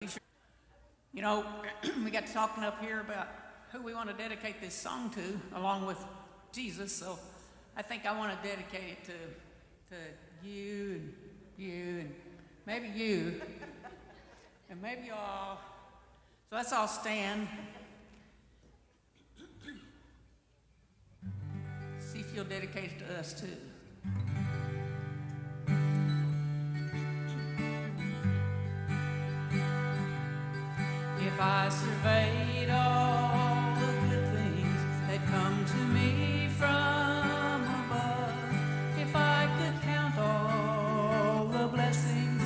You know, we got talking up here about who we want to dedicate this song to, along with Jesus. So I think I want to dedicate it to you and maybe you and maybe y'all. So let's all stand. See if you'll dedicate it to us too. If I surveyed all the good things that come to me from above, if I could count all the blessings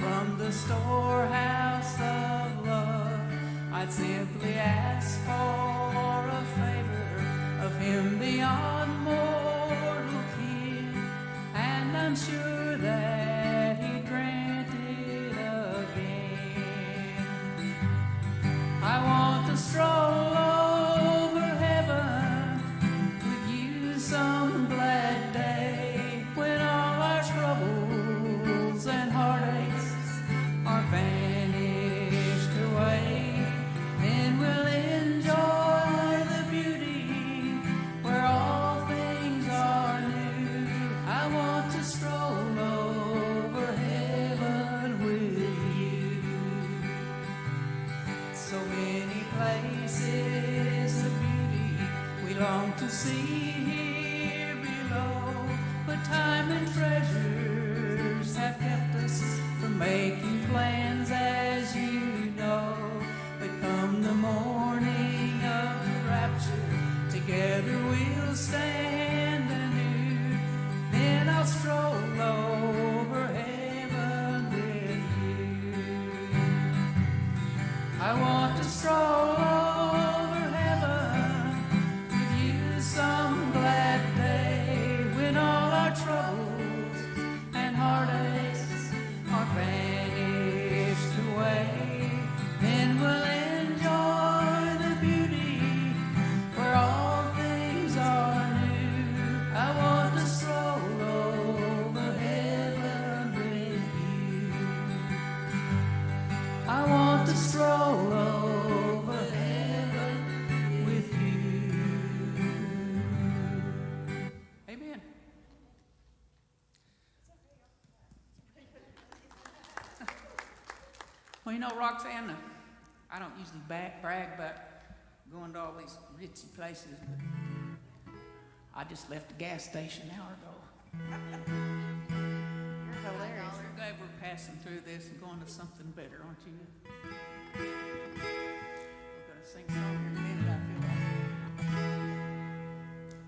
from the storehouse of love, I'd simply ask for a favor of Him beyond mortal ken, and I'm sure that He'd grant it again. I want to stroll over heaven with you some glad day when all our troubles and heartaches are vanished away. Then we'll enjoy the beauty where all things are new. I want to stroll over heaven with you. So many places of beauty we long to see here below, but time and treasures have kept us from making plans, as you know. But come the morning of the rapture, together we'll stand anew. Then I'll stroll over heaven with you. I want to stroll over heaven with you some glad day when all our troubles and heartaches are vanished away. Then we'll enjoy the beauty where all things are new. I want to stroll over heaven with you. I want to stroll over heaven with you. Amen. Well, you know, Roxanne, I don't usually brag about going to all these ritzy places, but I just left the gas station an hour ago. You're hilarious. I'm glad we're passing through this and going to something better, aren't you? We're going to sing a song here in a minute, I feel like.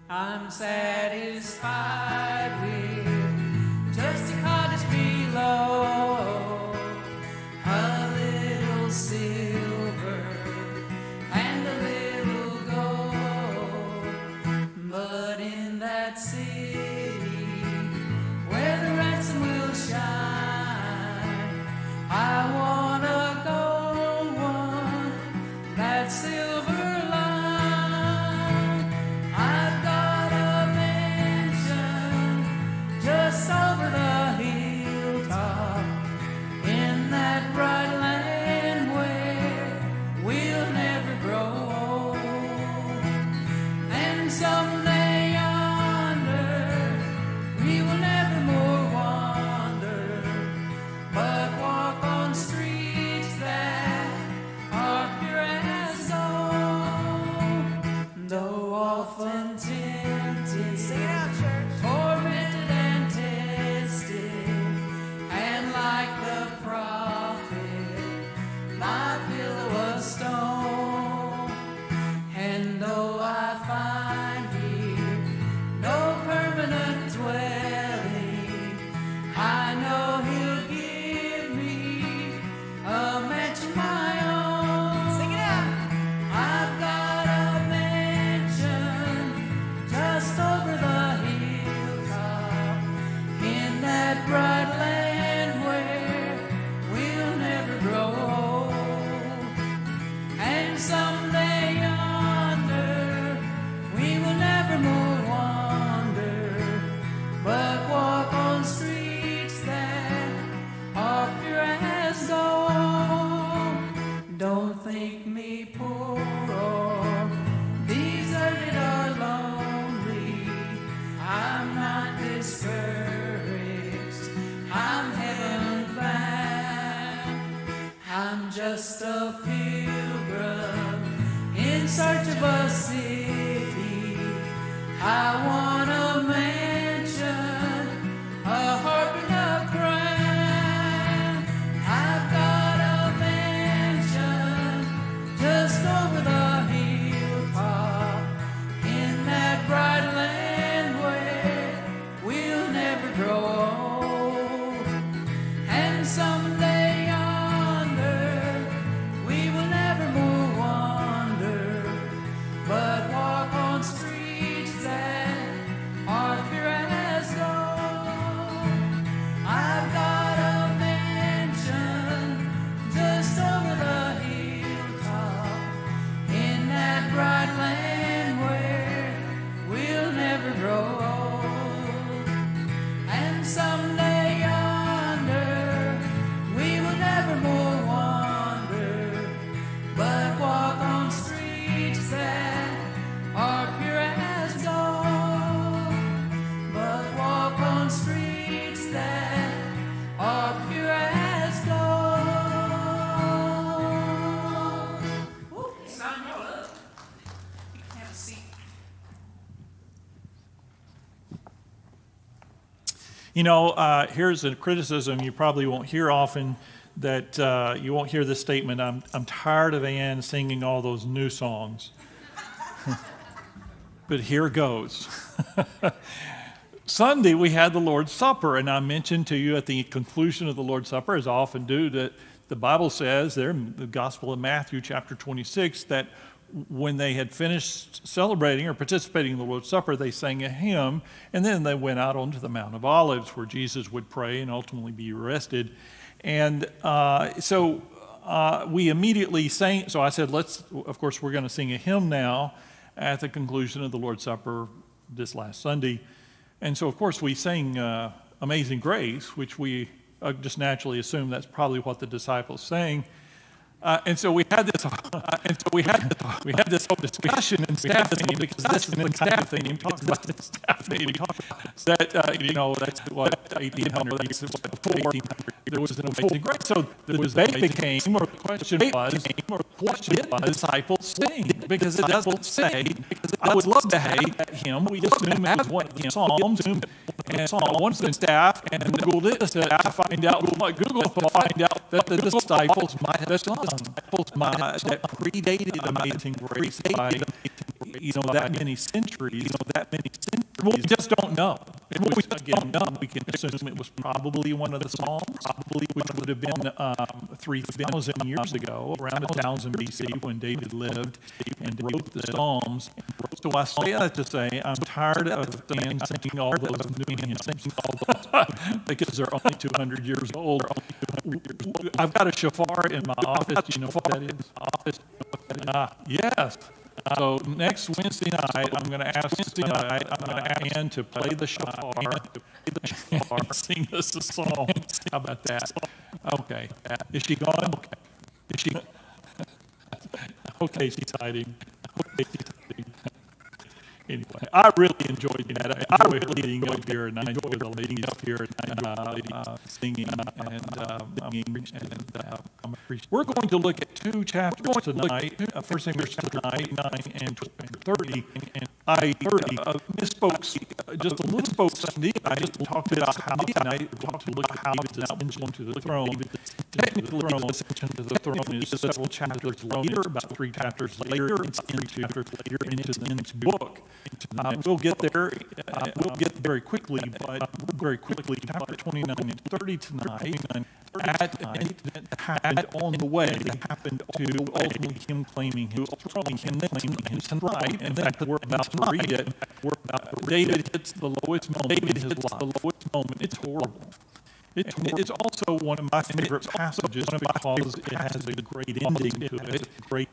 I'm satisfied with just a cottage below, a little silver and a little gold. But in that city where the ransom will shine, I wanna go one that silver line. I've got a mansion just a pilgrim in search of a city. I want a mansion, a harp and a crown. I've got a mansion just over the hilltop in that bright land where we'll never grow old. And someday yonder we will never more wander, but walk on streets that are pure as gold. I've got a mansion just over the hilltop in that bright land where we'll never grow old. And someday yonder we will never more wander, but walk on streets that are pure as gold. But walk on streets that are pure as gold. Woo, sign y'all up. You can have a seat. You know, here's a criticism you probably won't hear often, that you won't hear this statement, I'm tired of Ann singing all those new songs. But here goes. Sunday we had the Lord's Supper, and I mentioned to you at the conclusion of the Lord's Supper, as I often do, that the Bible says there in the Gospel of Matthew chapter 26 that when they had finished celebrating or participating in the Lord's Supper, they sang a hymn, and then they went out onto the Mount of Olives where Jesus would pray and ultimately be arrested. And so we immediately sang, so I said, of course, we're going to sing a hymn now at the conclusion of the Lord's Supper this last Sunday. And so, of course, we sang Amazing Grace, which we just naturally assume that's probably what the disciples sang. And so we had this whole discussion in staff meeting, because this is in staff meeting. We talked about this staff meeting. That that's what 1800. That's what 1800. There was an Amazing Grace. So the debate became, or the question was, what did the disciples sing? Because it doesn't say. I would love to have that hymn. We just assume it was one of the Psalms, and Psalm 1's in staff, and Googled it. That find out that the disciples might have sung. That predated Amazing Grace by that many centuries. We just don't know. We can assume it was probably one of the Psalms, which would have been 3,000 years ago, around 1000 BC, when David lived and wrote the Psalms. So I say that to say I'm tired of singing all those new hymns because they're only 200 years old. I've got a shofar in my office. You know what that is? Yes. So next Wednesday night, I'm going to ask Ann to play the shofar and sing us a song. How about that? Okay. Is she gone? Is she? Okay, she's hiding. Anyway, I really enjoyed that. I enjoyed leading up here, and I enjoyed the ladies up here singing and we're going to look at two chapters tonight. First thing we're tonight, 9 and 30. And I misspoke just a little Sunday. I just talked about how tonight we talked to look at how David's ascension to the throne. Technically, the ascension to the throne is several chapters later, about 3 chapters later, into the next book. We'll get there. We'll get very quickly, chapter 29 and 30 tonight. Happened on the way. They happened to ultimately him claiming his throne, him claiming his right. And then we're about to read it. David hits the lowest moment in his life. It's horrible. It's also one of my favorite passages because it has a great ending to it.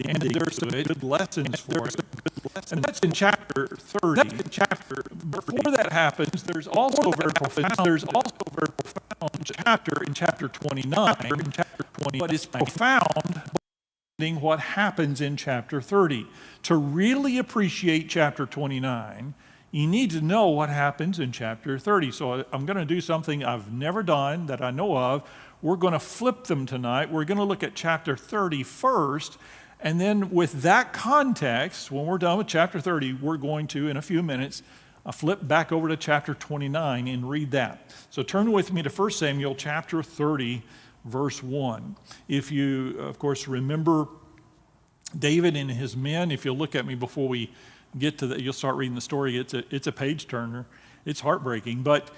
And there's some good lessons for it. And that's in chapter 30. Before that happens, there's also a very profound chapter in chapter 29. But it's profound what happens in chapter 30. To really appreciate chapter 29, you need to know what happens in chapter 30. So I'm going to do something I've never done that I know of. we're going to flip them tonight. We're going to look at chapter 30 first, and then with that context, when we're done with chapter 30, we're going to, in a few minutes, flip back over to chapter 29 and read that. So turn with me to 1 Samuel chapter 30, verse 1. If you, of course, remember David and his men, if you'll look at me before we get to that, you'll start reading the story. It's a page turner. It's heartbreaking. But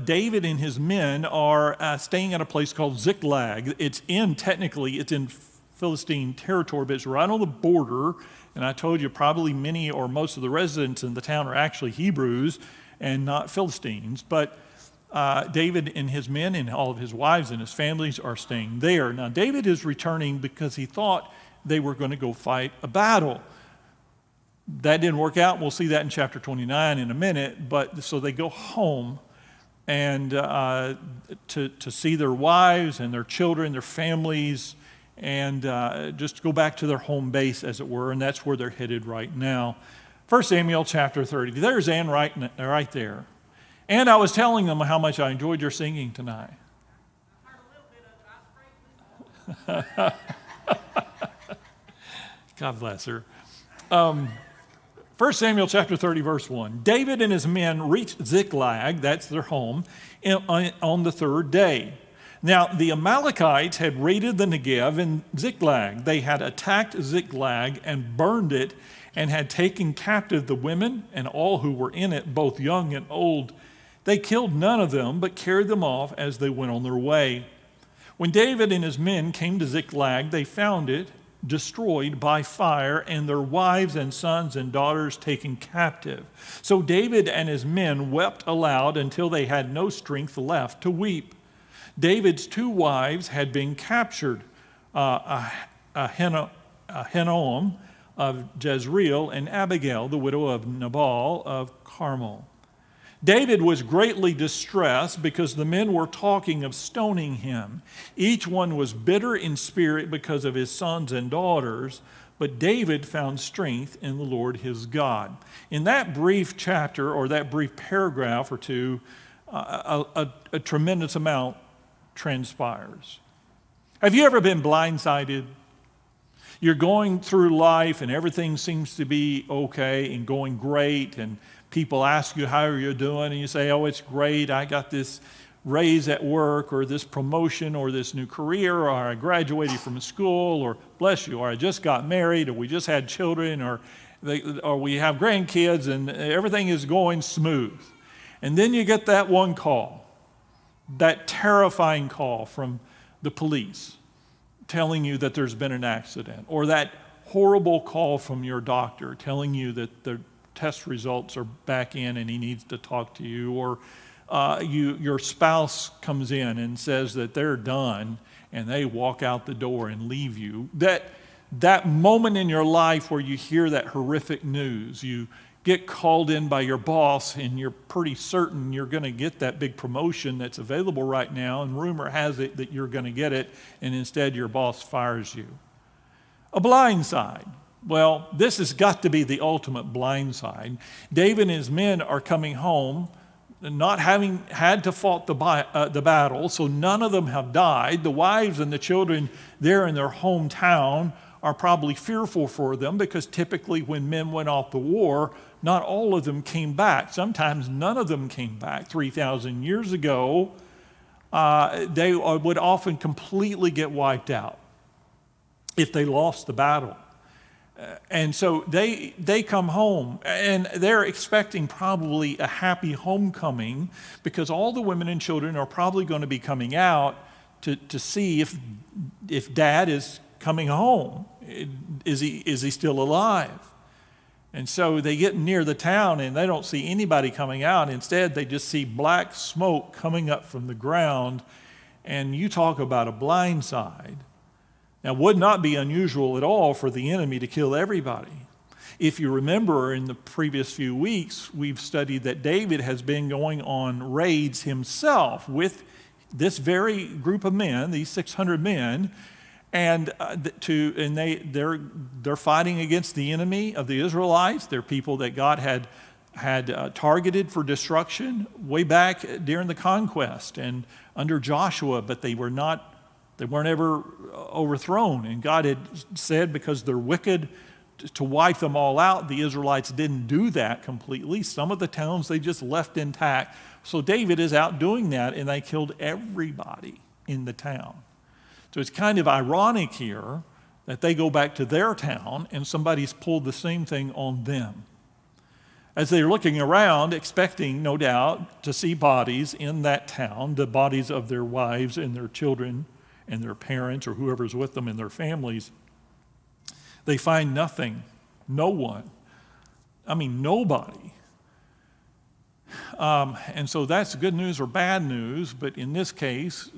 David and his men are staying at a place called Ziklag. It's in Philistine territory, but it's right on the border. And I told you probably many or most of the residents in the town are actually Hebrews and not Philistines. But David and his men and all of his wives and his families are staying there. Now, David is returning because he thought they were going to go fight a battle. That didn't work out. We'll see that in chapter 29 in a minute. But so they go home and to see their wives and their children, their families, and just go back to their home base, as it were, and that's where they're headed right now. 1 Samuel chapter 30. There's Ann right there. And I was telling them how much I enjoyed your singing tonight. God bless her. 1 Samuel chapter 30, verse 1. David and his men reached Ziklag, that's their home, on the third day. Now, the Amalekites had raided the Negev and Ziklag. They had attacked Ziklag and burned it and had taken captive the women and all who were in it, both young and old. They killed none of them, but carried them off as they went on their way. When David and his men came to Ziklag, they found it destroyed by fire and their wives and sons and daughters taken captive. So David and his men wept aloud until they had no strength left to weep. David's two wives had been captured, Ahinoam of Jezreel and Abigail, the widow of Nabal of Carmel. David was greatly distressed because the men were talking of stoning him. Each one was bitter in spirit because of his sons and daughters, but David found strength in the Lord his God. In that brief chapter, or that brief paragraph or two, a tremendous amount transpires. Have you ever been blindsided? You're going through life and everything seems to be okay and going great, and people ask you how you're doing and you say, oh, it's great. I got this raise at work, or this promotion, or this new career, or I graduated from school, or bless you, or I just got married, or we just had children, or we have grandkids, and everything is going smooth. And then you get that one call, that terrifying call from the police telling you that there's been an accident, or that horrible call from your doctor telling you that the test results are back in and he needs to talk to you, or your spouse comes in and says that they're done and they walk out the door and leave you. That moment in your life where you hear that horrific news, you get called in by your boss and you're pretty certain you're going to get that big promotion that's available right now, and rumor has it that you're going to get it, and instead your boss fires you. A blindside. Well, this has got to be the ultimate blindside. David and his men are coming home, not having had to fought the battle, so none of them have died. The wives and the children there in their hometown are probably fearful for them, because typically when men went off to war, not all of them came back. Sometimes none of them came back. 3,000 years ago, they would often completely get wiped out if they lost the battle. And so they come home, and they're expecting probably a happy homecoming, because all the women and children are probably going to be coming out to see if Dad is coming home. Is he still alive? And so they get near the town and they don't see anybody coming out. Instead, they just see black smoke coming up from the ground. And you talk about a blindside. Now, it would not be unusual at all for the enemy to kill everybody. If you remember, in the previous few weeks, we've studied that David has been going on raids himself with this very group of men, these 600 men, and they're fighting against the enemy of the Israelites. They're people that God had had targeted for destruction way back during the conquest and under Joshua, but they weren't ever overthrown. And God had said, because they're wicked, to wipe them all out. The Israelites didn't do that completely. Some of the towns they just left intact. So David is out doing that, and they killed everybody in the town. So it's kind of ironic here that they go back to their town and somebody's pulled the same thing on them. As they're looking around, expecting, no doubt, to see bodies in that town, the bodies of their wives and their children and their parents or whoever's with them and their families, they find nothing, no one. I mean, nobody. And so that's good news or bad news, but in this case,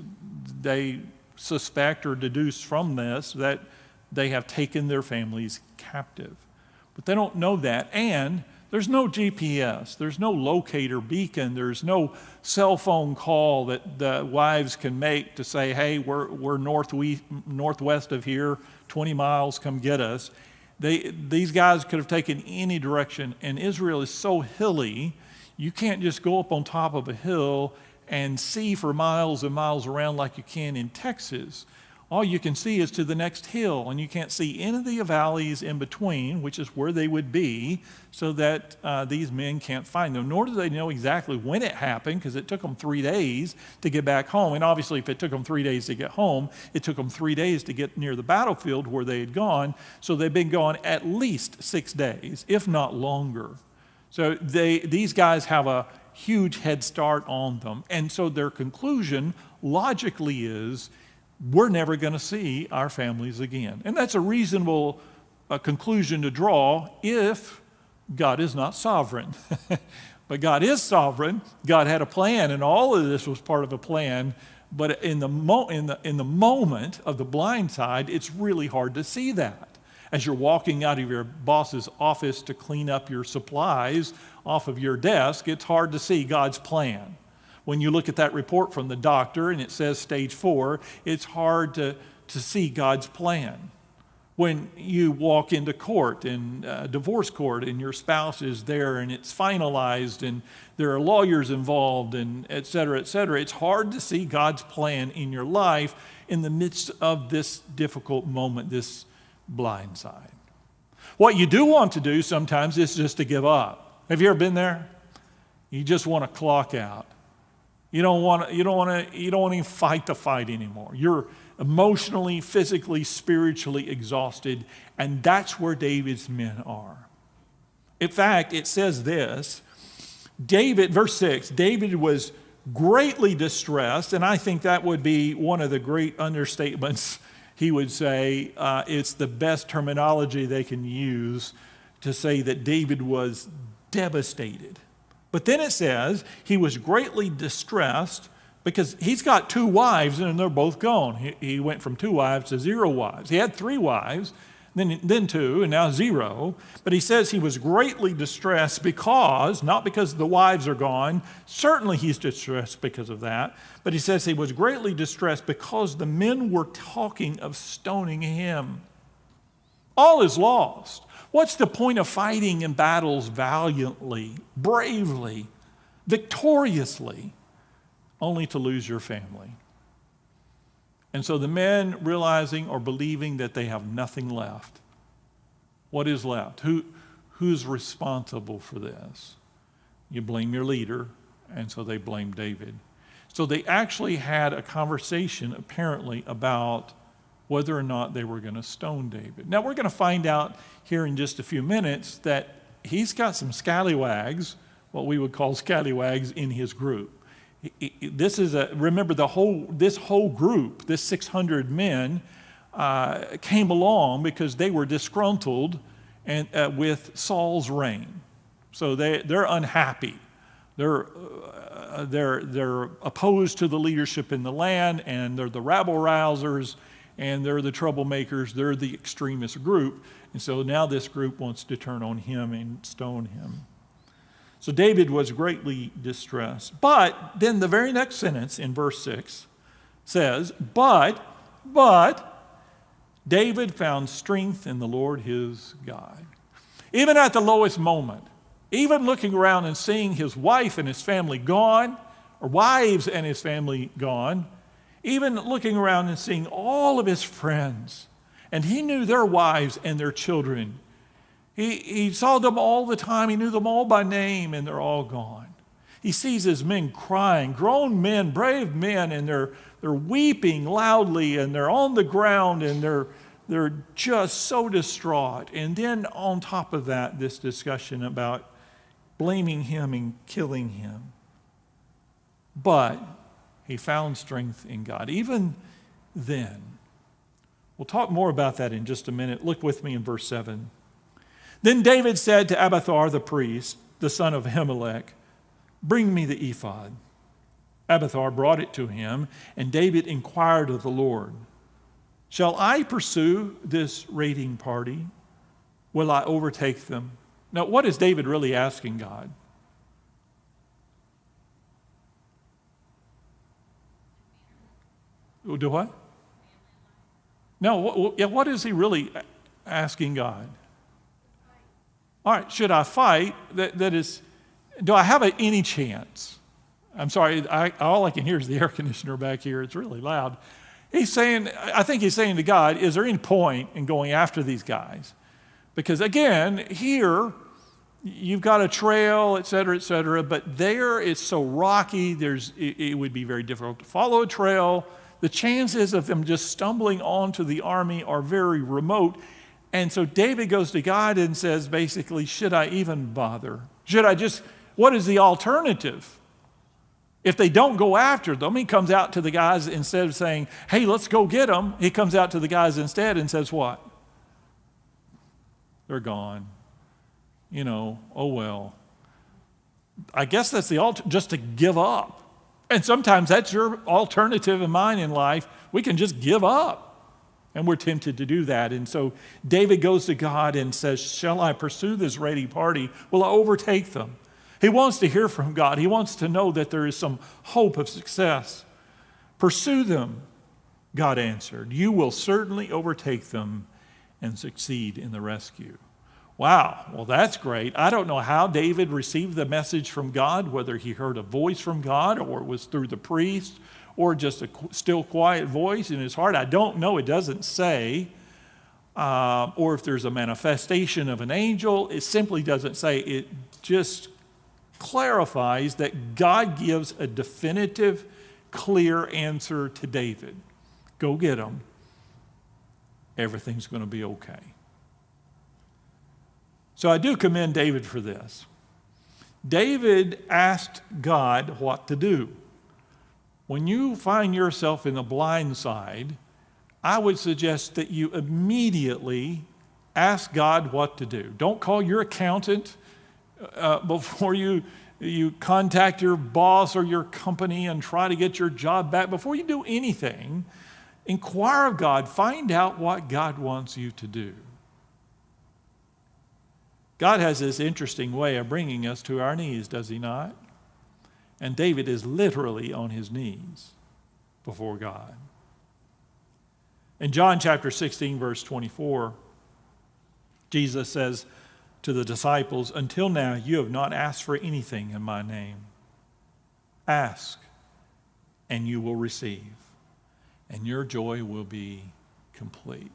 they suspect or deduce from this that they have taken their families captive. But they don't know that, and there's no GPS, there's no locator beacon, there's no cell phone call that the wives can make to say, hey, we're northwest of here, 20 miles, come get us. These guys could have taken any direction, and Israel is so hilly, you can't just go up on top of a hill and see for miles and miles around like you can in Texas. All you can see is to the next hill, and you can't see any of the valleys in between, which is where they would be, so that these men can't find them. Nor do they know exactly when it happened, because it took them 3 days to get back home. And obviously, if it took them 3 days to get home, it took them 3 days to get near the battlefield where they had gone. So they've been gone at least 6 days, if not longer. So these guys have a huge head start on them. And so their conclusion logically is, we're never going to see our families again. And that's a reasonable conclusion to draw if God is not sovereign. But God is sovereign. God had a plan, and all of this was part of a plan. But in the moment of the blind side, it's really hard to see that. As you're walking out of your boss's office to clean up your supplies off of your desk, it's hard to see God's plan. When you look at that report from the doctor and it says stage 4, it's hard to see God's plan. When you walk into court, in divorce court, and your spouse is there and it's finalized and there are lawyers involved and et cetera, it's hard to see God's plan in your life in the midst of this difficult moment, this blind side. What you do want to do sometimes is just to give up. Have you ever been there? You just want to clock out. You don't want to even fight the fight anymore. You're emotionally, physically, spiritually exhausted, and that's where David's men are. In fact, it says this, verse 6, David was greatly distressed, and I think that would be one of the great understatements. He would say it's the best terminology they can use to say that David was devastated. But then it says he was greatly distressed because he's got 2 wives and they're both gone. He went from 2 wives to 0 wives. He had 3 wives, then 2, and now 0. But he says he was greatly distressed because, not because the wives are gone, certainly he's distressed because of that, but he says he was greatly distressed because the men were talking of stoning him. All is lost. What's the point of fighting in battles valiantly, bravely, victoriously, only to lose your family? And so the men realizing or believing that they have nothing left. What is left? Who's responsible for this? You blame your leader, and so they blame David. So they actually had a conversation, apparently, about whether or not they were going to stone David. Now, we're going to find out here in just a few minutes that he's got some scallywags, what we would call scallywags, in his group. Remember, this whole group, this 600 men, came along because they were disgruntled with Saul's reign. So they're unhappy. They're opposed to the leadership in the land, and they're the rabble-rousers, and they're the troublemakers. They're the extremist group. And so now this group wants to turn on him and stone him. So David was greatly distressed. But then the very next sentence in verse 6 says, But David found strength in the Lord his God. Even at the lowest moment, Even looking around and seeing his wife and his family gone, or wives and his family gone, even looking around and seeing all of his friends, and he knew their wives and their children. He saw them all the time. He knew them all by name, and they're all gone. He sees his men crying, grown men, brave men, and they're weeping loudly, and they're on the ground, and they're just so distraught. And then on top of that, this discussion about blaming him and killing him. But he found strength in God. Even then, we'll talk more about that in just a minute. Look with me in verse 7. Then David said to Abiathar the priest, the son of Ahimelech, "Bring me the ephod." Abiathar brought it to him, and David inquired of the Lord, "Shall I pursue this raiding party? Will I overtake them?" Now, what is David really asking God? Do what? No, what is he really asking God? All right, should I fight? That is, do I have any chance? I'm sorry, all I can hear is the air conditioner back here. It's really loud. I think he's saying to God, is there any point in going after these guys? Because again, here, you've got a trail, et cetera, but there it's so rocky, it would be very difficult to follow a trail. The chances of them just stumbling onto the army are very remote. And so David goes to God and says, basically, should I even bother? What is the alternative? If they don't go after them, he comes out to the guys instead of saying, hey, let's go get them. He comes out to the guys instead and says what? They're gone. Oh well. I guess that's just to give up. And sometimes that's your alternative and mine in life. We can just give up. And we're tempted to do that. And so David goes to God and says, shall I pursue this raiding party? Will I overtake them? He wants to hear from God. He wants to know that there is some hope of success. Pursue them, God answered. You will certainly overtake them and succeed in the rescue. Wow, well, that's great. I don't know how David received the message from God, whether he heard a voice from God or it was through the priest or just a still quiet voice in his heart. I don't know. It doesn't say. Or if there's a manifestation of an angel, it simply doesn't say. It just clarifies that God gives a definitive, clear answer to David. Go get them. Everything's going to be okay. So I do commend David for this. David asked God what to do. When you find yourself in the blind side, I would suggest that you immediately ask God what to do. Don't call your accountant before you contact your boss or your company and try to get your job back. Before you do anything, inquire of God. Find out what God wants you to do. God has this interesting way of bringing us to our knees, does he not? And David is literally on his knees before God. In John chapter 16, verse 24, Jesus says to the disciples, until now you have not asked for anything in my name. Ask, and you will receive, and your joy will be complete.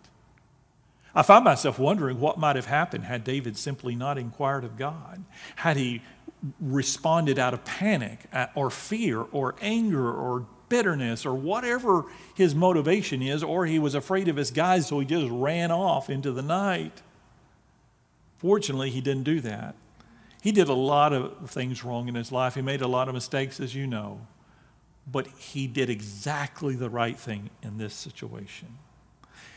I find myself wondering what might have happened had David simply not inquired of God. Had he responded out of panic or fear or anger or bitterness or whatever his motivation is, or he was afraid of his guys so he just ran off into the night. Fortunately, he didn't do that. He did a lot of things wrong in his life. He made a lot of mistakes, as you know. But he did exactly the right thing in this situation.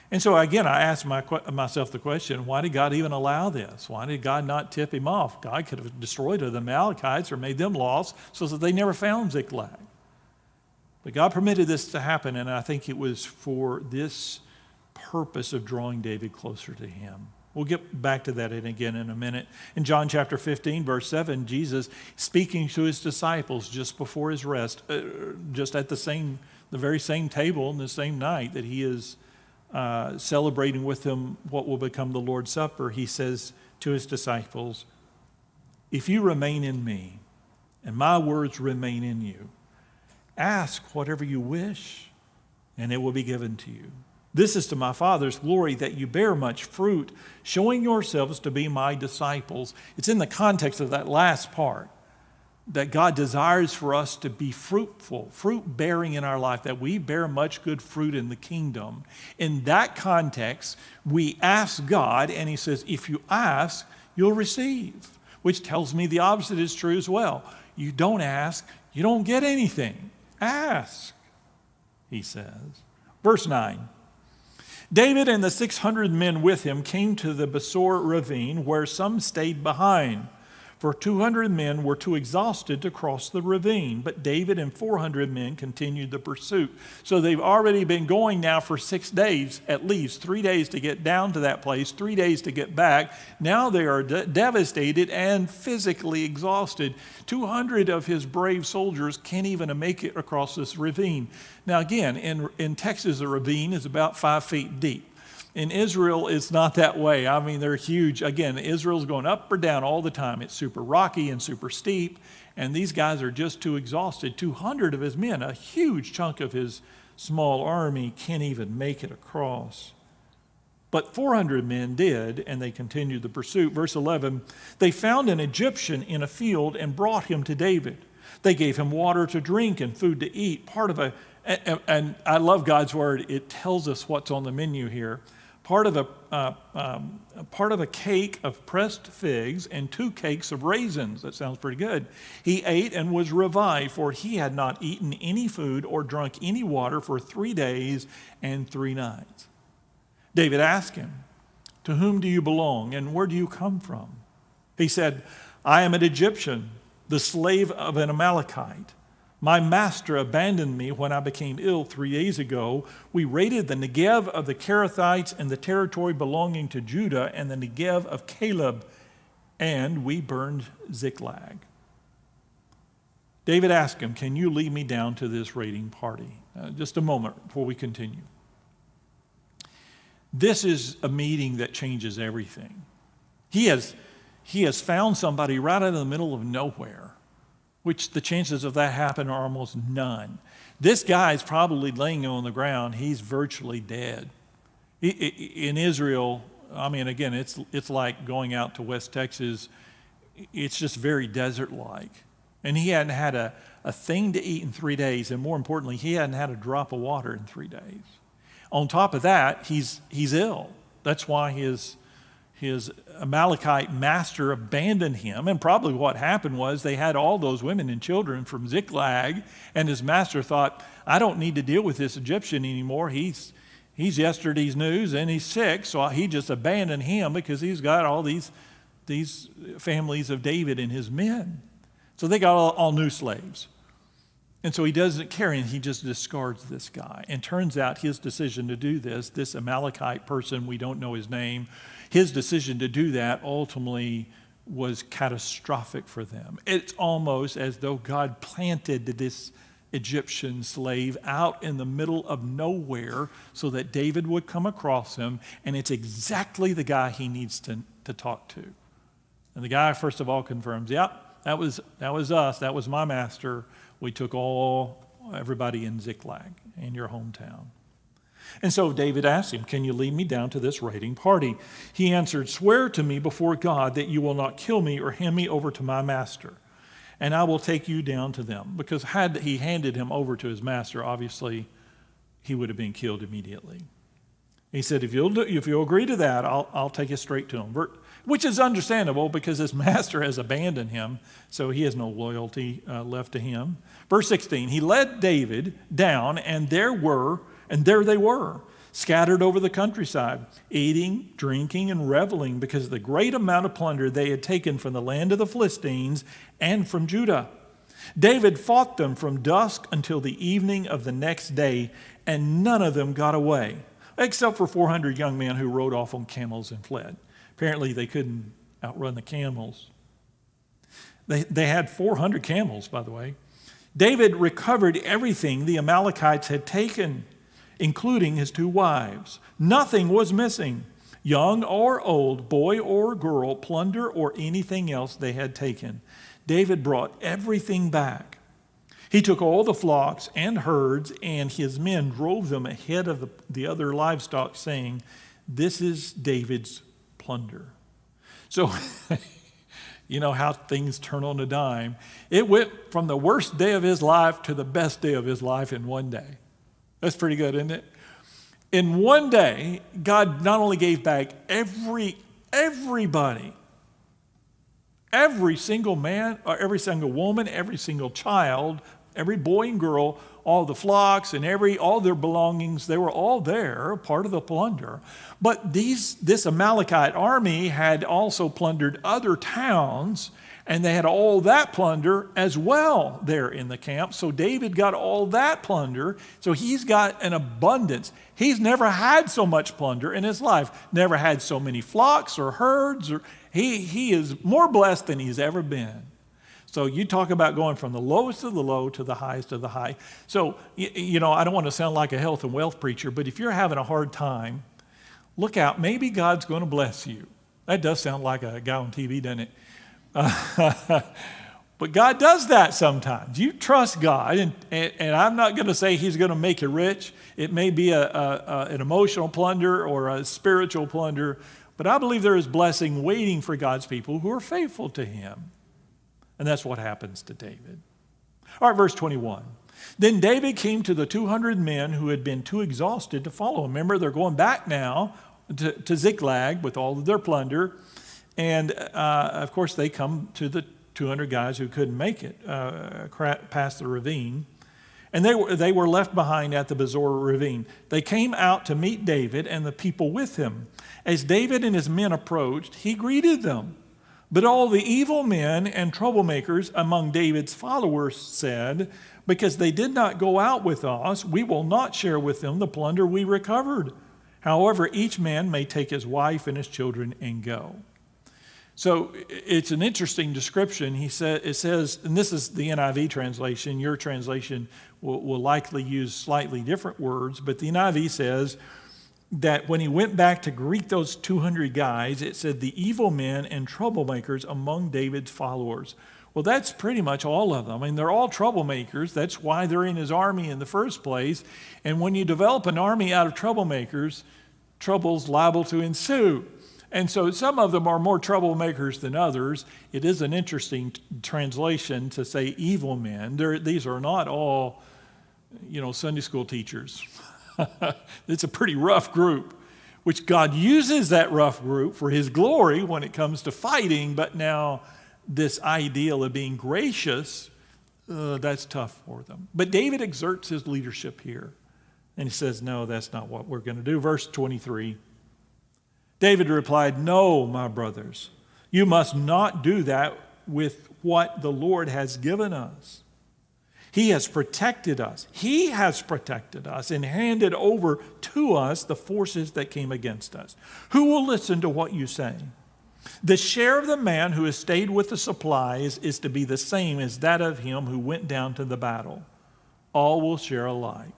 And so again, I asked myself the question, why did God even allow this? Why did God not tip him off? God could have destroyed the Amalekites or made them lost so that they never found Ziklag. But God permitted this to happen, and I think it was for this purpose of drawing David closer to him. We'll get back to that again in a minute. In John chapter 15, verse 7, Jesus speaking to his disciples just before his rest, just at the very same table and the same night that he is celebrating with them what will become the Lord's Supper, he says to his disciples, If you remain in me, and my words remain in you, ask whatever you wish, and it will be given to you. This is to my Father's glory that you bear much fruit, showing yourselves to be my disciples. It's in the context of that last part that God desires for us to be fruitful, fruit-bearing in our life, that we bear much good fruit in the kingdom. In that context, we ask God, and he says, if you ask, you'll receive, which tells me the opposite is true as well. You don't ask, you don't get anything. Ask, he says. Verse 9. David and the 600 men with him came to the Besor ravine, where some stayed behind, for 200 men were too exhausted to cross the ravine. But David and 400 men continued the pursuit. So they've already been going now for 6 days, at least 3 days to get down to that place, 3 days to get back. Now they are devastated and physically exhausted. 200 of his brave soldiers can't even make it across this ravine. Now again, in Texas, a ravine is about 5 feet deep. In Israel, it's not that way. I mean, they're huge. Again, Israel's going up or down all the time. It's super rocky and super steep, and these guys are just too exhausted. 200 of his men, a huge chunk of his small army, can't even make it across. But 400 men did, and they continued the pursuit. Verse 11, they found an Egyptian in a field and brought him to David. They gave him water to drink and food to eat. And I love God's word. It tells us what's on the menu here. Part of a cake of pressed figs and 2 cakes of raisins. That sounds pretty good. He ate and was revived, for he had not eaten any food or drunk any water for 3 days and 3 nights. David asked him, to whom do you belong and where do you come from? He said, I am an Egyptian, the slave of an Amalekite. My master abandoned me when I became ill 3 days ago. We raided the Negev of the Kerethites and the territory belonging to Judah and the Negev of Caleb, and we burned Ziklag. David asked him, can you lead me down to this raiding party? Just a moment before we continue. This is a meeting that changes everything. He has found somebody right out of the middle of nowhere, which the chances of that happen are almost none. This guy's probably laying on the ground. He's virtually dead. In Israel, I mean, again, it's like going out to West Texas. It's just very desert-like. And he hadn't had a thing to eat in 3 days, and more importantly, he hadn't had a drop of water in 3 days. On top of that, he's ill. That's why his Amalekite master abandoned him, and probably what happened was they had all those women and children from Ziklag, and his master thought, I don't need to deal with this Egyptian anymore. He's yesterday's news, and he's sick, so he just abandoned him because he's got all these families of David and his men. So they got all new slaves. And so he doesn't care, and he just discards this guy. And turns out his decision to do this Amalekite person, we don't know his name, his decision to do that ultimately was catastrophic for them. It's almost as though God planted this Egyptian slave out in the middle of nowhere so that David would come across him, and it's exactly the guy he needs to talk to. And the guy, first of all, confirms, yep, that was us, that was my master. We took everybody in Ziklag, in your hometown. And so David asked him, can you lead me down to this raiding party? He answered, swear to me before God that you will not kill me or hand me over to my master, and I will take you down to them. Because had he handed him over to his master, obviously he would have been killed immediately. He said, if you'll agree to that, I'll take you straight to him. Which is understandable because his master has abandoned him, so he has no loyalty left to him. Verse 16, he led David down, and there they were, scattered over the countryside, eating, drinking, and reveling because of the great amount of plunder they had taken from the land of the Philistines and from Judah. David fought them from dusk until the evening of the next day, and none of them got away, except for 400 young men who rode off on camels and fled. Apparently, they couldn't outrun the camels. They had 400 camels, by the way. David recovered everything the Amalekites had taken, including his 2 wives. Nothing was missing. young or old, boy or girl, plunder or anything else they had taken. David brought everything back. He took all the flocks and herds, and his men drove them ahead of the other livestock, saying, "This is David's plunder." So, you know how things turn on a dime. It went from the worst day of his life to the best day of his life in one day. That's pretty good, isn't it? In one day, God not only gave back everybody, every single man, or every single woman, every single child, every boy and girl, all the flocks and all their belongings, they were all there, part of the plunder. But this Amalekite army had also plundered other towns, and they had all that plunder as well there in the camp. So David got all that plunder. So he's got an abundance. He's never had so much plunder in his life. Never had so many flocks or herds. He is more blessed than he's ever been. So you talk about going from the lowest of the low to the highest of the high. So, you know, I don't want to sound like a health and wealth preacher, but if you're having a hard time, look out. Maybe God's going to bless you. That does sound like a guy on TV, doesn't it? But God does that sometimes. You trust God, and I'm not going to say he's going to make you rich. It may be an emotional plunder or a spiritual plunder, but I believe there is blessing waiting for God's people who are faithful to him. And that's what happens to David. All right, verse 21. Then David came to the 200 men who had been too exhausted to follow him. Remember, they're going back now to Ziklag with all of their plunder. And, of course, they come to the 200 guys who couldn't make it past the ravine. And they were left behind at the Bezor ravine. They came out to meet David and the people with him. As David and his men approached, he greeted them. But all the evil men and troublemakers among David's followers said, "Because they did not go out with us, we will not share with them the plunder we recovered. However, each man may take his wife and his children and go." So it's an interesting description. It says, and this is the NIV translation. Your translation will likely use slightly different words, but the NIV says that when he went back to greet those 200 guys, it said the evil men and troublemakers among David's followers. Well, that's pretty much all of them. I mean, they're all troublemakers. That's why they're in his army in the first place. And when you develop an army out of troublemakers, trouble's liable to ensue. And so some of them are more troublemakers than others. It is an interesting translation to say evil men. These are not all, Sunday school teachers. It's a pretty rough group, which God uses that rough group for his glory when it comes to fighting. But now this ideal of being gracious, that's tough for them. But David exerts his leadership here. And he says, no, that's not what we're going to do. Verse 23. David replied, "No, my brothers, you must not do that with what the Lord has given us. He has protected us. He has protected us and handed over to us the forces that came against us. Who will listen to what you say? The share of the man who has stayed with the supplies is to be the same as that of him who went down to the battle. All will share alike."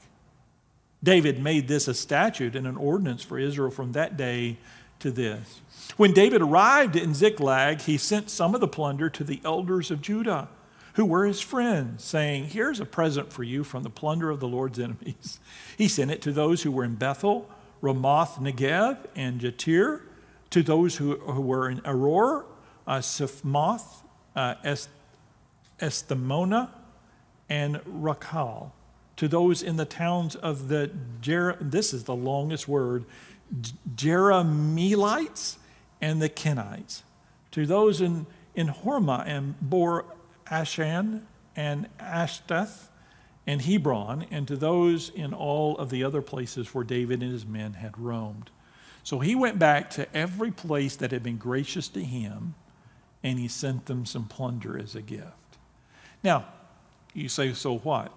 David made this a statute and an ordinance for Israel from that day to this. When David arrived in Ziklag, he sent some of the plunder to the elders of Judah, who were his friends, saying, "Here's a present for you from the plunder of the Lord's enemies." He sent it to those who were in Bethel, Ramoth Negev, and Jatir, to those who were in Aror, Siphmoth, Esthemona, and Rakal, to those in the towns of this is the longest word, Jerahmeelites and the Kenites, to those in Hormah and Bor Ashan and Ashtath and Hebron, and to those in all of the other places where David and his men had roamed. So he went back to every place that had been gracious to him, and he sent them some plunder as a gift. Now, you say, so what?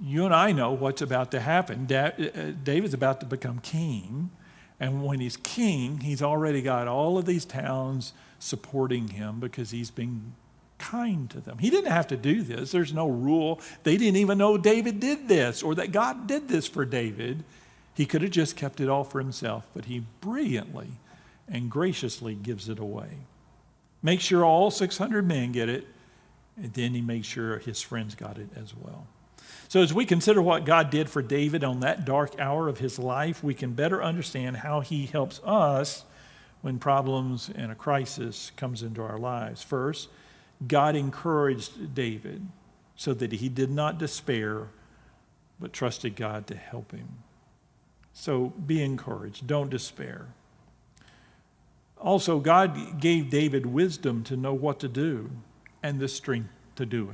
You and I know what's about to happen. David's about to become king, and when he's king, he's already got all of these towns supporting him because he's been kind to them. He didn't have to do this. There's no rule. They didn't even know David did this or that God did this for David. He could have just kept it all for himself, but he brilliantly and graciously gives it away. Make sure all 600 men get it, and then he makes sure his friends got it as well. So as we consider what God did for David on that dark hour of his life, we can better understand how he helps us when problems and a crisis comes into our lives. First, God encouraged David so that he did not despair, but trusted God to help him. So be encouraged. Don't despair. Also, God gave David wisdom to know what to do and the strength to do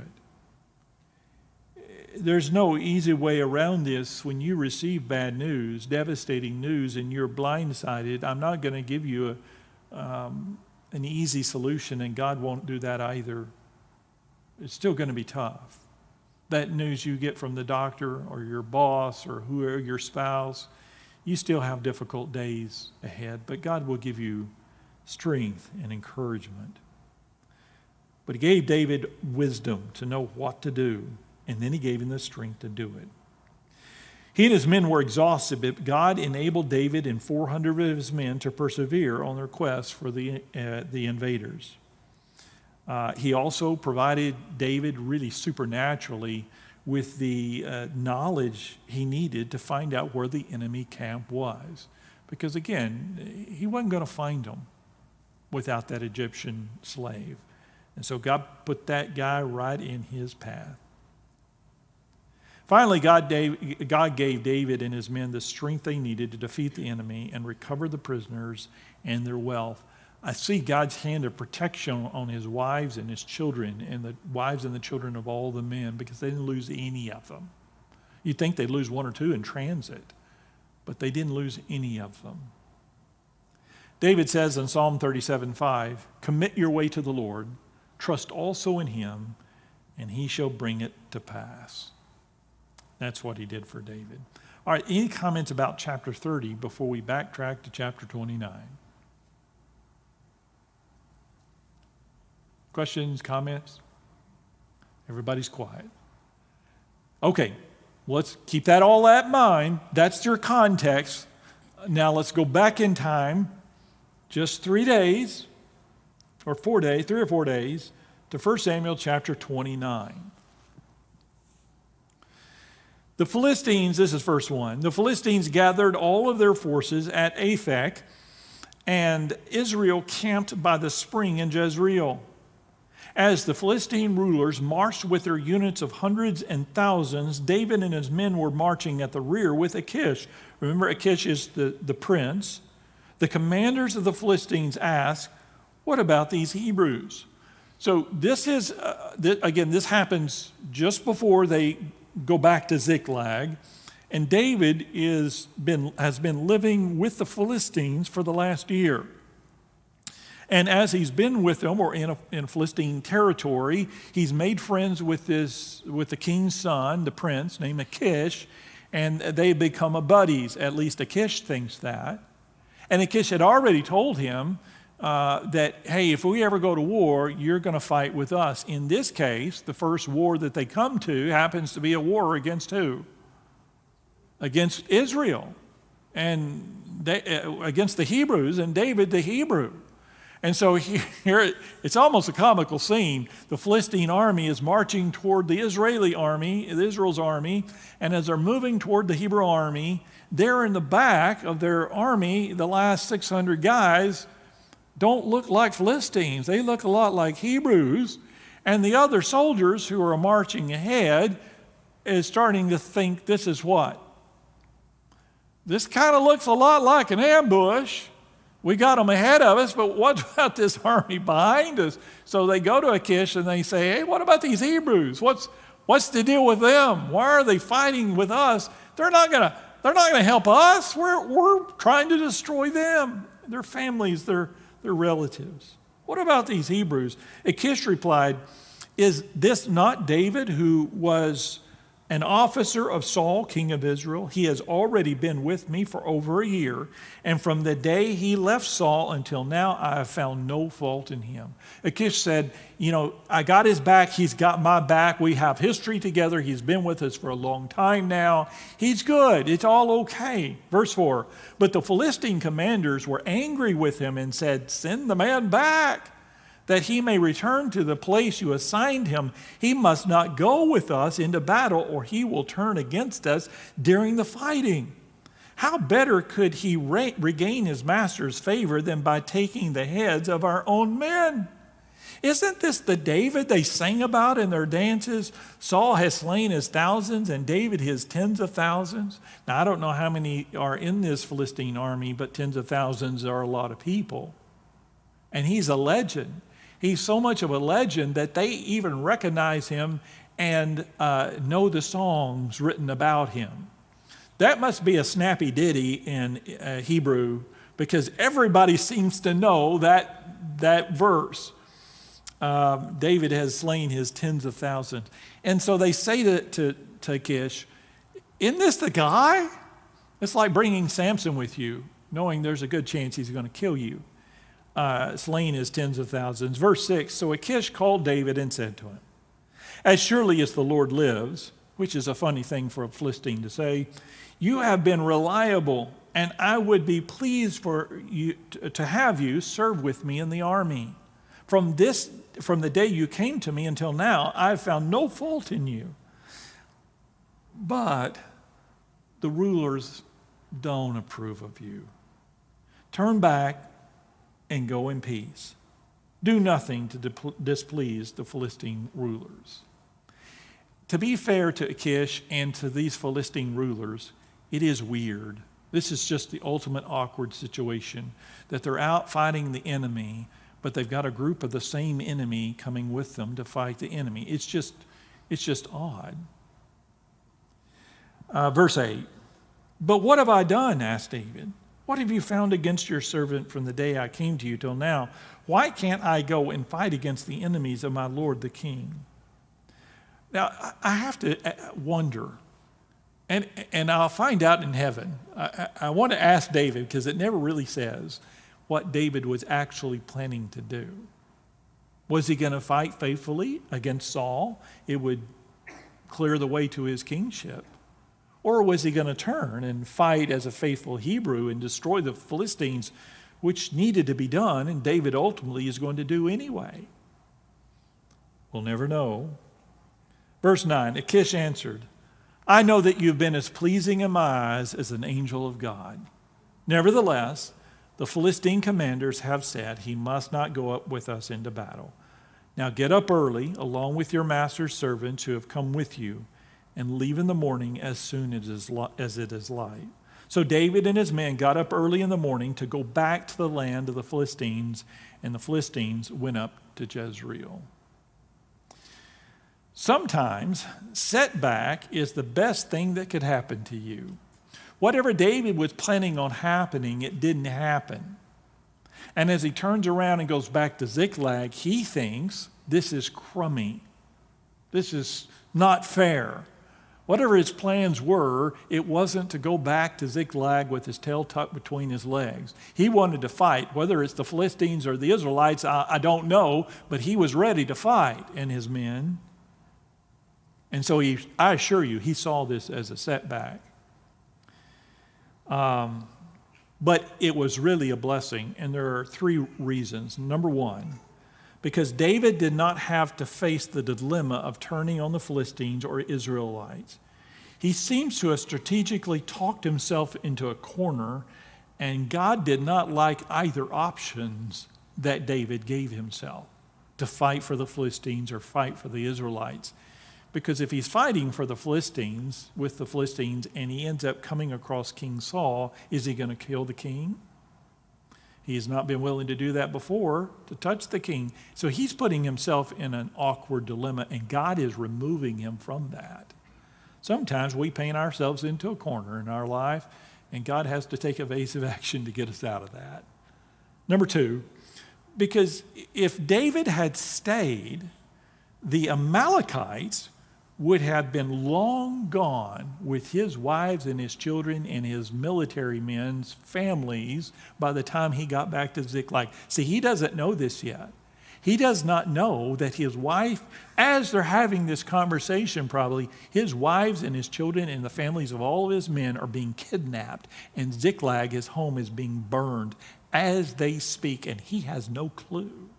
it. There's no easy way around this. When you receive bad news, devastating news, and you're blindsided, I'm not going to give you an easy solution, and God won't do that either. It's still going to be tough. That news you get from the doctor or your boss or whoever, your spouse, you still have difficult days ahead, but God will give you strength and encouragement. But he gave David wisdom to know what to do, and then he gave him the strength to do it. He and his men were exhausted, but God enabled David and 400 of his men to persevere on their quest for the invaders. He also provided David really supernaturally with the knowledge he needed to find out where the enemy camp was. Because again, he wasn't going to find them without that Egyptian slave. And so God put that guy right in his path. Finally, God gave David and his men the strength they needed to defeat the enemy and recover the prisoners and their wealth. I see God's hand of protection on his wives and his children and the wives and the children of all the men, because they didn't lose any of them. You'd think they'd lose one or two in transit, but they didn't lose any of them. David says in Psalm 37:5, "Commit your way to the Lord, trust also in him, and he shall bring it to pass." That's what he did for David. All right, any comments about chapter 30 before we backtrack to chapter 29? Questions, comments? Everybody's quiet. Okay, let's keep that all that in mind. That's your context. Now let's go back in time just 3 days, or 4 days, 3 or 4 days, to 1 Samuel chapter 29. The Philistines, this is verse 1, the Philistines gathered all of their forces at Aphek, and Israel camped by the spring in Jezreel. As the Philistine rulers marched with their units of hundreds and thousands, David and his men were marching at the rear with Achish. Remember, Achish is the prince. The commanders of the Philistines asked, "What about these Hebrews?" So this is, again, this happens just before they go back to Ziklag, and David has been living with the Philistines for the last year. And as he's been with them, or in Philistine territory, he's made friends with the king's son, the prince, named Achish, and they become buddies. At least Achish thinks that. And Achish had already told him that, hey, if we ever go to war, you're going to fight with us. In this case, the first war that they come to happens to be a war against who? Against Israel, and against the Hebrews, and David the Hebrew. And so here, it's almost a comical scene. The Philistine army is marching toward the Israeli army, Israel's army, and as they're moving toward the Hebrew army, there in the back of their army, the last 600 guys don't look like Philistines. They look a lot like Hebrews. And the other soldiers who are marching ahead is starting to think, this is what? This kind of looks a lot like an ambush. We got them ahead of us, but what about this army behind us? So they go to Achish and they say, hey, what about these Hebrews? What's the deal with them? Why are they fighting with us? They're not gonna help us. We're trying to destroy them, their families, their relatives. What about these Hebrews? Achish replied, is this not David who was an officer of Saul, king of Israel. He has already been with me for over a year, and from the day he left Saul until now, I have found no fault in him. Achish said, I got his back, he's got my back, we have history together, he's been with us for a long time now, he's good, it's all okay. Verse 4, but the Philistine commanders were angry with him and said, send the man back, that he may return to the place you assigned him. He must not go with us into battle, or he will turn against us during the fighting. How better could he regain his master's favor than by taking the heads of our own men? Isn't this the David they sang about in their dances? Saul has slain his thousands and David his tens of thousands. Now, I don't know how many are in this Philistine army, but tens of thousands are a lot of people. And he's a legend. He's so much of a legend that they even recognize him and know the songs written about him. That must be a snappy ditty in Hebrew, because everybody seems to know that verse. David has slain his tens of thousands. And so they say to Achish, isn't this the guy? It's like bringing Samson with you, knowing there's a good chance he's going to kill you. Slain his tens of thousands. Verse 6, so Achish called David and said to him, as surely as the Lord lives, which is a funny thing for a Philistine to say, you have been reliable, and I would be pleased for you to have you serve with me in the army. From the day you came to me until now, I have found no fault in you. But the rulers don't approve of you. Turn back and go in peace. Do nothing to displease the Philistine rulers. To be fair to Achish and to these Philistine rulers, it is weird. This is just the ultimate awkward situation, that they're out fighting the enemy, but they've got a group of the same enemy coming with them to fight the enemy. It's just odd. Verse 8, but what have I done? Asked David. What have you found against your servant from the day I came to you till now? Why can't I go and fight against the enemies of my lord the king? Now, I have to wonder, and I'll find out in heaven. I want to ask David, because it never really says what David was actually planning to do. Was he going to fight faithfully against Saul? It would clear the way to his kingship. Or was he going to turn and fight as a faithful Hebrew and destroy the Philistines, which needed to be done, and David ultimately is going to do anyway? We'll never know. Verse 9, Achish answered, I know that you've been as pleasing in my eyes as an angel of God. Nevertheless, the Philistine commanders have said he must not go up with us into battle. Now get up early, along with your master's servants who have come with you, and leave in the morning as soon as it is light. So David and his men got up early in the morning to go back to the land of the Philistines, and the Philistines went up to Jezreel. Sometimes setback is the best thing that could happen to you. Whatever David was planning on happening, it didn't happen. And as he turns around and goes back to Ziklag, he thinks this is crummy. This is not fair. Whatever his plans were, it wasn't to go back to Ziklag with his tail tucked between his legs. He wanted to fight. Whether it's the Philistines or the Israelites, I don't know, but he was ready to fight, and his men. And so I assure you, he saw this as a setback. But it was really a blessing, and there are three reasons. Number one, because David did not have to face the dilemma of turning on the Philistines or Israelites. He seems to have strategically talked himself into a corner, and God did not like either options that David gave himself, to fight for the Philistines or fight for the Israelites. Because if he's fighting for the Philistines, with the Philistines, and he ends up coming across King Saul, is he going to kill the king? He has not been willing to do that before, to touch the king. So he's putting himself in an awkward dilemma, and God is removing him from that. Sometimes we paint ourselves into a corner in our life, and God has to take evasive action to get us out of that. Number two, because if David had stayed, the Amalekites would have been long gone with his wives and his children and his military men's families by the time he got back to Ziklag. See, he doesn't know this yet. He does not know that his wife, as they're having this conversation probably, his wives and his children and the families of all of his men are being kidnapped, and Ziklag, his home, is being burned as they speak, and he has no clue.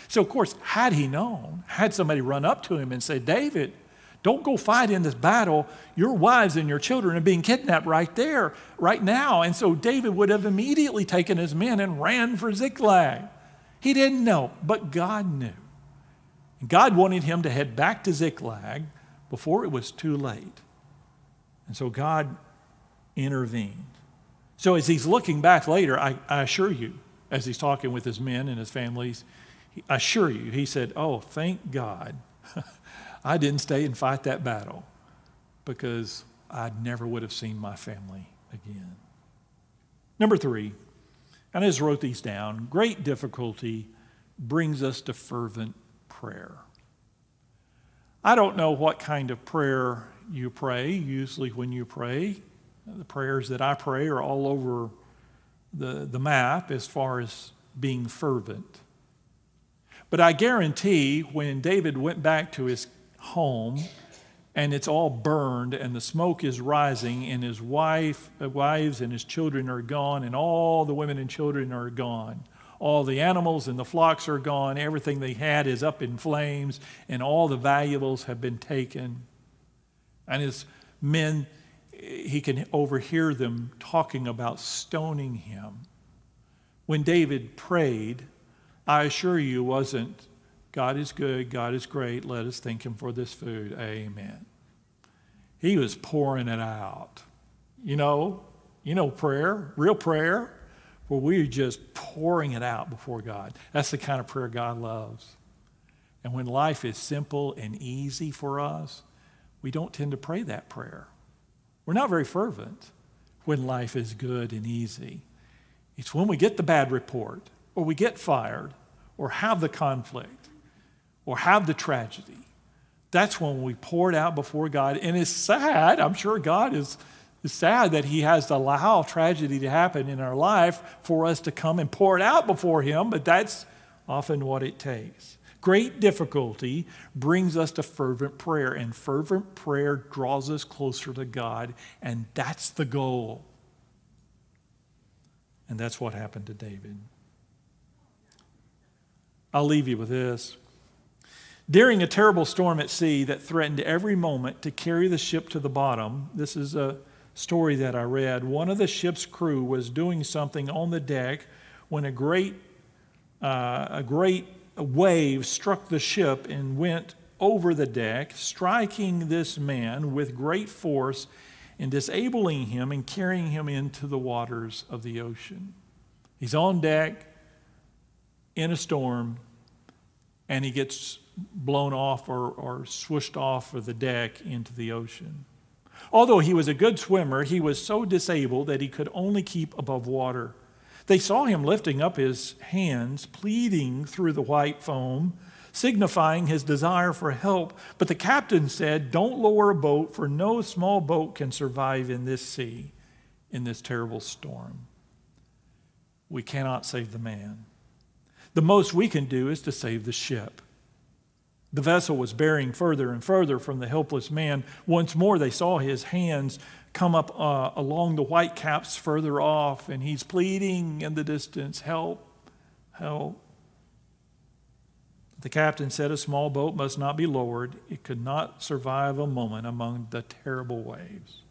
So, of course, had he known, had somebody run up to him and said, David, don't go fight in this battle. Your wives and your children are being kidnapped right there, right now. And so David would have immediately taken his men and ran for Ziklag. He didn't know, but God knew. And God wanted him to head back to Ziklag before it was too late. And so God intervened. So as he's looking back later, I assure you, as he's talking with his men and his families, I assure you, he said, oh, thank God I didn't stay and fight that battle, because I never would have seen my family again. Number 3, and I just wrote these down, great difficulty brings us to fervent prayer. I don't know what kind of prayer you pray. Usually when you pray, the prayers that I pray are all over the map as far as being fervent. But I guarantee when David went back to his home and it's all burned and the smoke is rising and his wives and his children are gone and all the women and children are gone, all the animals and the flocks are gone, everything they had is up in flames, and all the valuables have been taken, and his men, he can overhear them talking about stoning him. When David prayed, I assure you, wasn't, God is good, God is great, let us thank him for this food, amen. He was pouring it out. You know prayer, real prayer, where we're just pouring it out before God. That's the kind of prayer God loves. And when life is simple and easy for us, we don't tend to pray that prayer. We're not very fervent when life is good and easy. It's when we get the bad report, or we get fired, or have the conflict, or have the tragedy. That's when we pour it out before God. And it's sad. I'm sure God is sad that he has to allow tragedy to happen in our life for us to come and pour it out before him, but that's often what it takes. Great difficulty brings us to fervent prayer, and fervent prayer draws us closer to God, and that's the goal. And that's what happened to David. I'll leave you with this. During a terrible storm at sea that threatened every moment to carry the ship to the bottom, this is a story that I read, one of the ship's crew was doing something on the deck when a great wave struck the ship and went over the deck, striking this man with great force and disabling him and carrying him into the waters of the ocean. He's on deck in a storm, and he gets blown off or swooshed off of the deck into the ocean. Although he was a good swimmer, he was so disabled that he could only keep above water. They saw him lifting up his hands, pleading through the white foam, signifying his desire for help. But the captain said, "Don't lower a boat, for no small boat can survive in this sea, in this terrible storm." We cannot save the man. The most we can do is to save the ship. The vessel was bearing further and further from the helpless man. Once more they saw his hands come up along the white caps further off, and he's pleading in the distance, "Help, help." The captain said a small boat must not be lowered. It could not survive a moment among the terrible waves.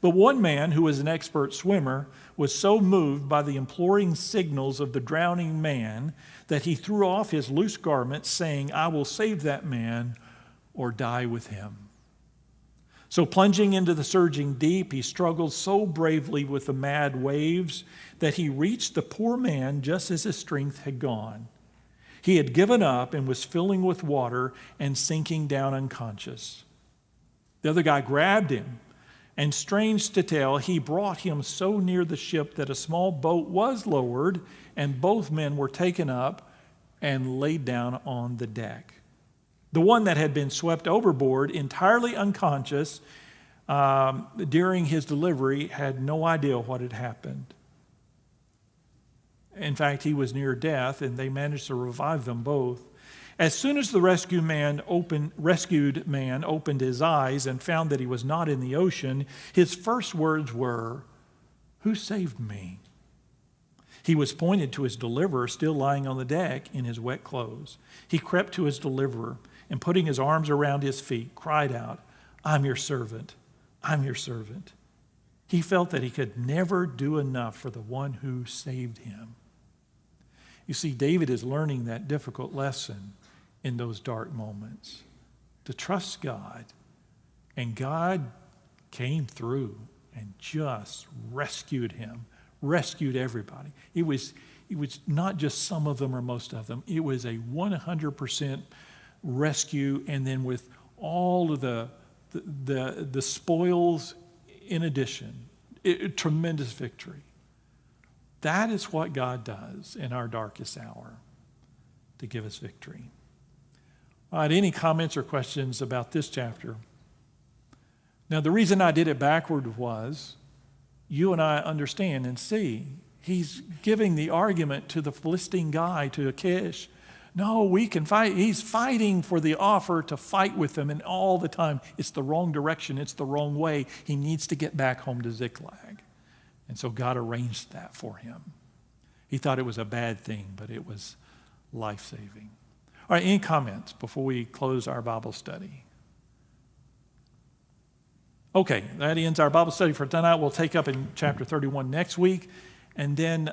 But one man, who was an expert swimmer, was so moved by the imploring signals of the drowning man that he threw off his loose garments, saying, "I will save that man or die with him." So plunging into the surging deep, he struggled so bravely with the mad waves that he reached the poor man just as his strength had gone. He had given up and was filling with water and sinking down unconscious. The other guy grabbed him, and strange to tell, he brought him so near the ship that a small boat was lowered, and both men were taken up and laid down on the deck. The one that had been swept overboard, entirely unconscious during his delivery, had no idea what had happened. In fact, he was near death, and they managed to revive them both. As soon as the rescued man opened his eyes and found that he was not in the ocean, his first words were, "Who saved me?" He was pointed to his deliverer still lying on the deck in his wet clothes. He crept to his deliverer and, putting his arms around his feet, cried out, "I'm your servant. I'm your servant." He felt that he could never do enough for the one who saved him. You see, David is learning that difficult lesson in those dark moments, to trust God. And God came through and just rescued him, rescued everybody. It was not just some of them or most of them. It was a 100% rescue, and then with all of the spoils in addition, tremendous victory. That is what God does in our darkest hour, to give us victory. All right, any comments or questions about this chapter? Now, the reason I did it backward was you and I understand and see he's giving the argument to the Philistine guy, to Achish. No, we can fight. He's fighting for the offer to fight with them, and all the time it's the wrong direction, it's the wrong way. He needs to get back home to Ziklag. And so God arranged that for him. He thought it was a bad thing, but it was life-saving. All right, any comments before we close our Bible study? Okay, that ends our Bible study for tonight. We'll take up in chapter 31 next week. And then